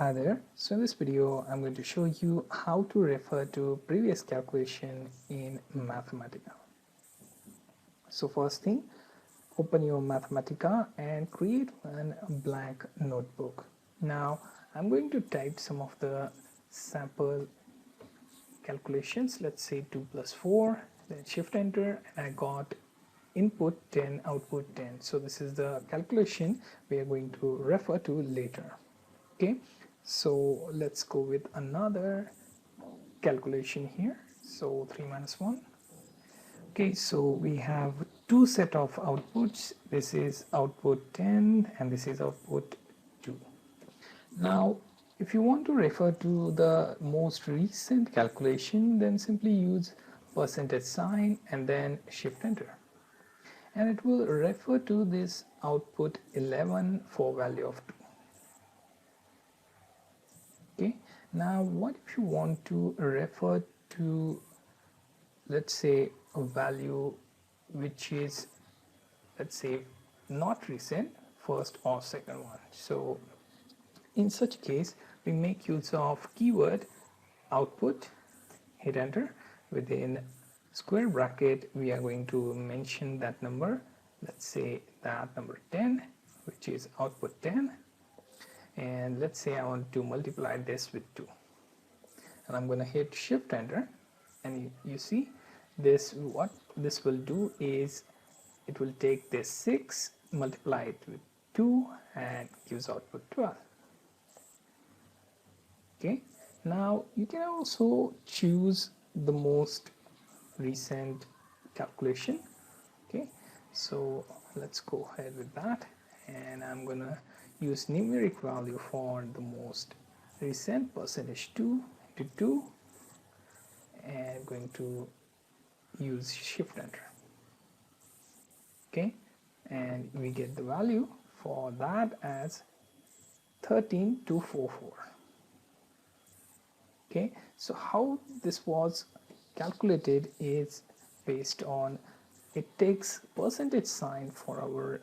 Hi there. So in this video, I'm going to show you how to refer to previous calculation in Mathematica. So first thing, open your Mathematica and create one blank notebook. Now I'm going to type some of the sample calculations. Let's say 2 plus 4, then shift enter, and I got input 10, output 10. So this is the calculation we are going to refer to later. Okay, so let's go with another calculation here. So 3 minus 1. Okay, so we have two set of outputs. This is output 10 and this is output 2. Now if you want to refer to the most recent calculation, then simply use percentage sign and then shift enter, and it will refer to this output 11 for value of 2. Okay, now what if you want to refer to, let's say, a value which is, let's say, not recent, first or second one. So in such case, we make use of keyword output, hit enter. Within square bracket we are going to mention that number. Let's say that number 10, which is output 10, and let's say I want to multiply this with 2, and I'm going to hit shift enter, and you see this, what this will do is it will take this 6, multiply it with 2, and gives output 12. Okay, now you can also choose the most recent calculation. Okay, so let's go ahead with that, and I'm gonna use numeric value for the most recent, percentage 2 into 2, and going to use shift enter. Okay, and we get the value for that as 13244. Okay, so how this was calculated is based on, it takes percentage sign for our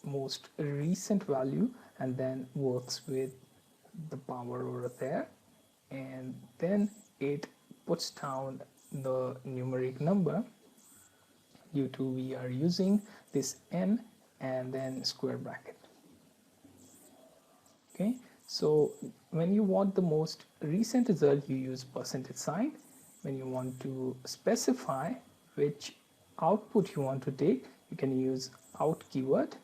most recent value and then works with the power over there, and then it puts down the numeric number due to we are using this n and then square bracket. Okay, so when you want the most recent result, you use percentage sign. When you want to specify which output you want to take, you can use out keyword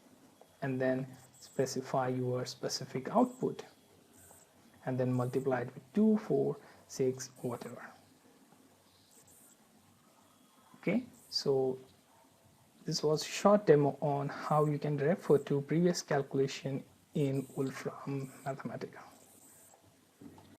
and then specify your specific output and then multiply it with 2, 4, 6, whatever. Okay, so this was a short demo on how you can refer to previous calculation in Wolfram Mathematica.